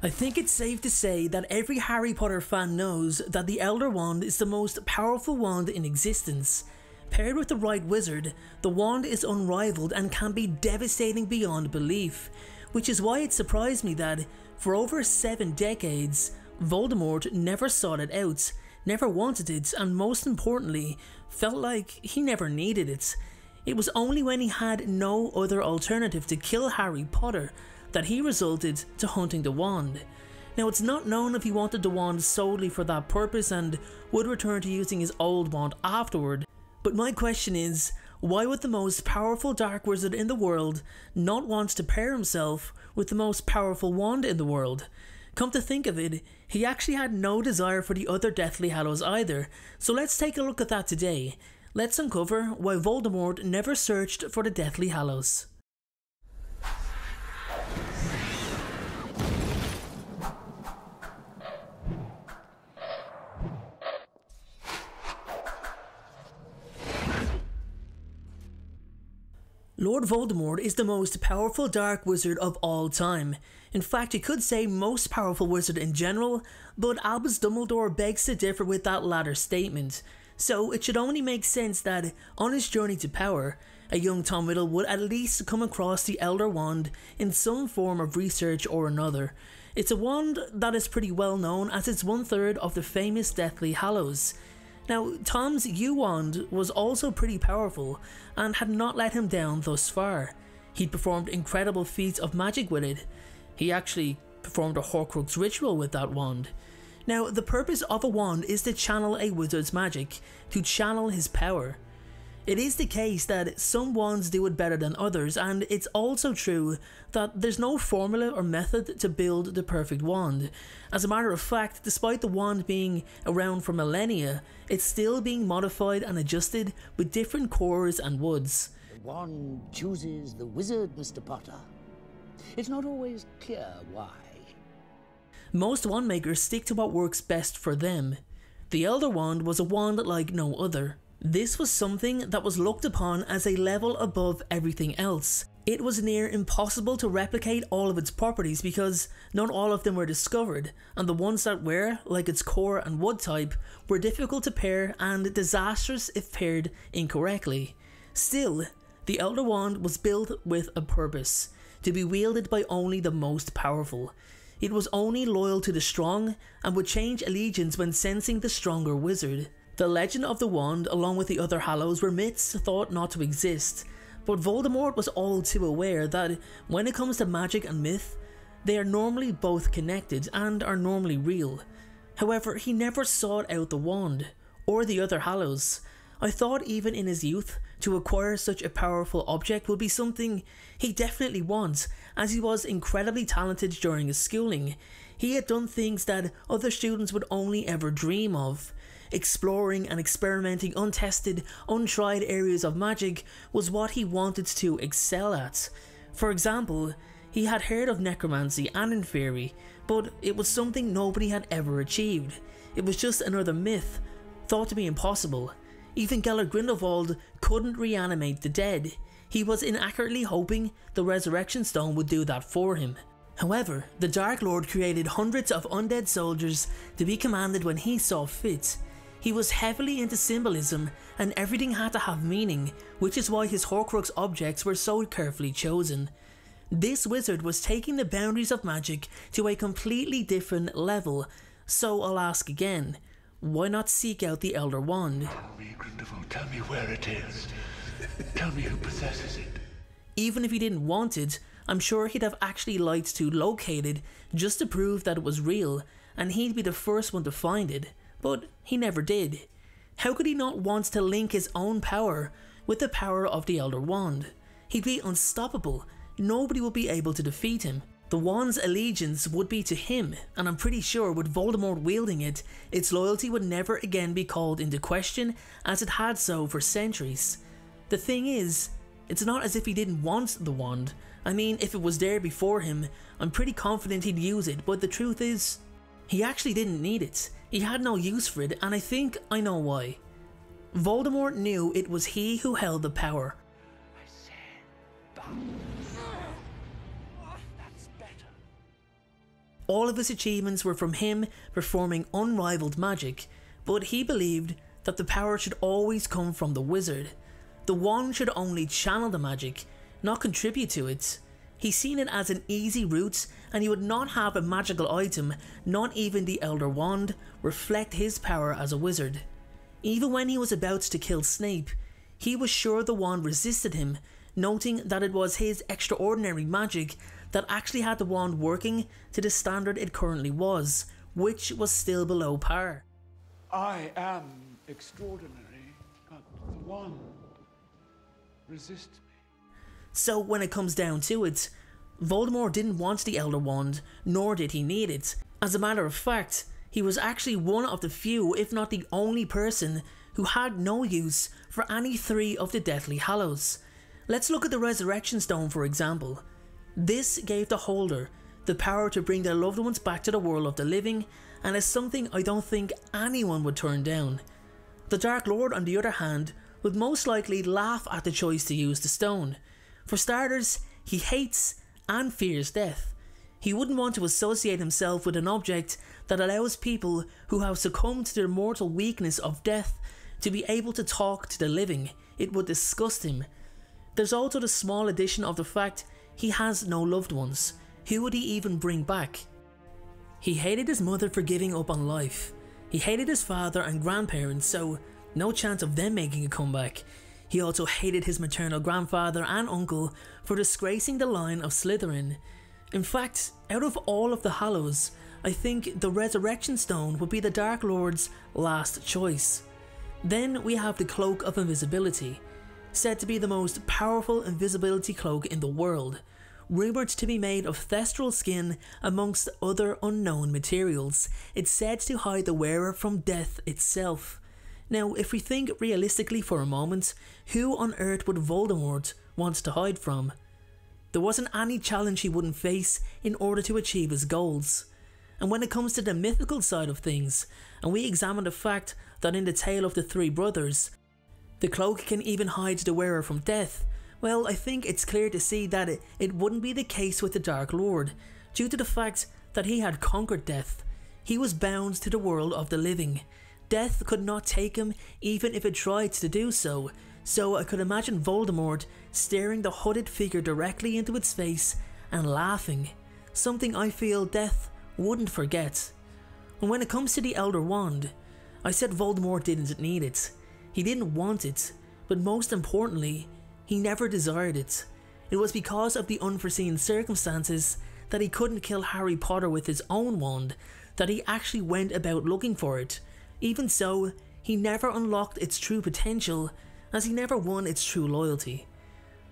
I think it's safe to say that every Harry Potter fan knows that the Elder Wand is the most powerful wand in existence. Paired with the right wizard, the wand is unrivaled and can be devastating beyond belief, which is why it surprised me that, for over 7 decades, Voldemort never sought it out, never wanted it, and most importantly, felt like he never needed it. It was only when he had no other alternative to kill Harry Potter that he resorted to hunting the wand. Now, it's not known if he wanted the wand solely for that purpose and would return to using his old wand afterward, but my question is, why would the most powerful dark wizard in the world not want to pair himself with the most powerful wand in the world? Come to think of it, he actually had no desire for the other Deathly Hallows either, so let's take a look at that today. Let's uncover why Voldemort never searched for the Deathly Hallows. Lord Voldemort is the most powerful dark wizard of all time. In fact, you could say most powerful wizard in general, but Albus Dumbledore begs to differ with that latter statement. So it should only make sense that, on his journey to power, a young Tom Riddle would at least come across the Elder Wand in some form of research or another. It's a wand that is pretty well known as it's 1/3 of the famous Deathly Hallows. Now, Tom's U-Wand was also pretty powerful and had not let him down thus far. He'd performed incredible feats of magic with it. He actually performed a Horcrux ritual with that wand. Now, the purpose of a wand is to channel a wizard's magic, to channel his power. It is the case that some wands do it better than others, and it's also true that there's no formula or method to build the perfect wand. As a matter of fact, despite the wand being around for millennia, it's still being modified and adjusted with different cores and woods. The wand chooses the wizard, Mr. Potter. It's not always clear why. Most wand makers stick to what works best for them. The Elder Wand was a wand like no other. This was something that was looked upon as a level above everything else. It was near impossible to replicate all of its properties because not all of them were discovered, and the ones that were, like its core and wood type, were difficult to pair and disastrous if paired incorrectly. Still, the Elder Wand was built with a purpose, to be wielded by only the most powerful. It was only loyal to the strong and would change allegiance when sensing the stronger wizard. The legend of the wand, along with the other Hallows, were myths thought not to exist, but Voldemort was all too aware that when it comes to magic and myth, they are normally both connected and are normally real. However, he never sought out the wand, or the other Hallows. I thought even in his youth, to acquire such a powerful object would be something he definitely wants, as he was incredibly talented during his schooling. He had done things that other students would only ever dream of. Exploring and experimenting untested, untried areas of magic was what he wanted to excel at. For example, he had heard of necromancy and inferi, but it was something nobody had ever achieved. It was just another myth, thought to be impossible. Even Gellert Grindelwald couldn't reanimate the dead. He was inaccurately hoping the Resurrection Stone would do that for him. However, the Dark Lord created hundreds of undead soldiers to be commanded when he saw fit. He was heavily into symbolism, and everything had to have meaning, which is why his Horcrux objects were so carefully chosen. This wizard was taking the boundaries of magic to a completely different level, so I'll ask again, why not seek out the Elder Wand? Tell me, Grindelwald, tell me where it is. Tell me who possesses it. Even if he didn't want it, I'm sure he'd have actually liked to locate it just to prove that it was real, and he'd be the first one to find it. But he never did. How could he not want to link his own power with the power of the Elder Wand? He'd be unstoppable. Nobody would be able to defeat him. The wand's allegiance would be to him, and I'm pretty sure with Voldemort wielding it, its loyalty would never again be called into question as it had so for centuries. The thing is, it's not as if he didn't want the wand. I mean, if it was there before him, I'm pretty confident he'd use it, but the truth is, he actually didn't need it. He had no use for it, and I think I know why. Voldemort knew it was he who held the power. I said, that's better. All of his achievements were from him performing unrivaled magic, but he believed that the power should always come from the wizard. The wand should only channel the magic, not contribute to it. He seen it as an easy route, and he would not have a magical item, not even the Elder Wand, reflect his power as a wizard. Even when he was about to kill Snape, he was sure the wand resisted him, noting that it was his extraordinary magic that actually had the wand working to the standard it currently was, which was still below par. I am extraordinary, but the wand resists me. So when it comes down to it, Voldemort didn't want the Elder Wand, nor did he need it. As a matter of fact, he was actually one of the few, if not the only person, who had no use for any 3 of the Deathly Hallows. Let's look at the Resurrection Stone for example. This gave the holder the power to bring their loved ones back to the world of the living, and is something I don't think anyone would turn down. The Dark Lord, on the other hand, would most likely laugh at the choice to use the stone. For starters, he hates and fears death. He wouldn't want to associate himself with an object that allows people who have succumbed to their mortal weakness of death to be able to talk to the living. It would disgust him. There's also the small addition of the fact he has no loved ones. Who would he even bring back? He hated his mother for giving up on life. He hated his father and grandparents, so no chance of them making a comeback. He also hated his maternal grandfather and uncle for disgracing the line of Slytherin. In fact, out of all of the Hallows, I think the Resurrection Stone would be the Dark Lord's last choice. Then we have the Cloak of Invisibility, said to be the most powerful invisibility cloak in the world, rumoured to be made of thestral skin amongst other unknown materials. It's said to hide the wearer from death itself. Now, if we think realistically for a moment, who on earth would Voldemort want to hide from? There wasn't any challenge he wouldn't face in order to achieve his goals. And when it comes to the mythical side of things, and we examine the fact that in the tale of the 3 brothers, the cloak can even hide the wearer from death, well, I think it's clear to see that it wouldn't be the case with the Dark Lord, due to the fact that he had conquered death. He was bound to the world of the living. Death could not take him even if it tried to do so, so I could imagine Voldemort staring the hooded figure directly into its face and laughing, something I feel death wouldn't forget. And when it comes to the Elder Wand, I said Voldemort didn't need it. He didn't want it, but most importantly, he never desired it. It was because of the unforeseen circumstances that he couldn't kill Harry Potter with his own wand that he actually went about looking for it. Even so, he never unlocked its true potential, as he never won its true loyalty.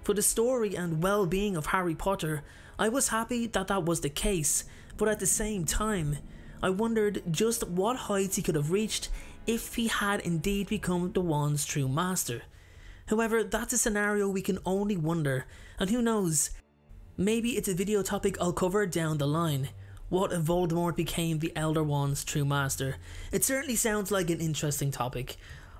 For the story and well-being of Harry Potter, I was happy that that was the case, but at the same time, I wondered just what heights he could have reached if he had indeed become the wand's true master. However, that's a scenario we can only wonder, and who knows, maybe it's a video topic I'll cover down the line. What if Voldemort became the Elder Wand's true master? It certainly sounds like an interesting topic.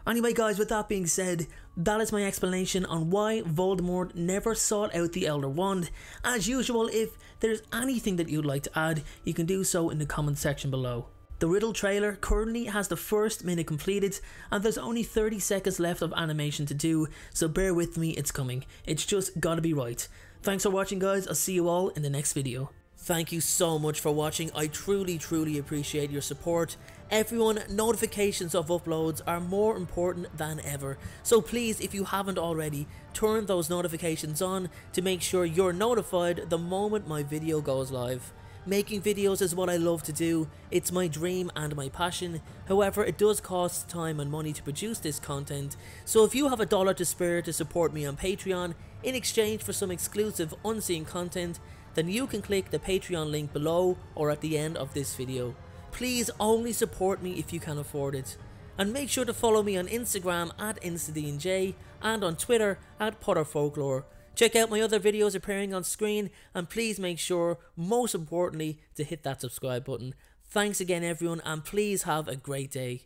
Anyway guys, with that being said, that is my explanation on why Voldemort never sought out the Elder Wand. As usual, if there's anything that you'd like to add, you can do so in the comment section below. The Riddle trailer currently has the first minute completed, and there's only 30 seconds left of animation to do, so bear with me, it's coming. It's just gotta be right. Thanks for watching guys, I'll see you all in the next video. Thank you so much for watching, I truly appreciate your support. Everyone, notifications of uploads are more important than ever, so please, if you haven't already, turn those notifications on to make sure you're notified the moment my video goes live. Making videos is what I love to do, it's my dream and my passion. However, it does cost time and money to produce this content, so if you have $1 to spare to support me on Patreon in exchange for some exclusive unseen content, then you can click the Patreon link below or at the end of this video. Please only support me if you can afford it. And make sure to follow me on Instagram at InstaDNJ and on Twitter at PotterFolklore. Check out my other videos appearing on screen, and please make sure, most importantly, to hit that subscribe button. Thanks again everyone, and please have a great day.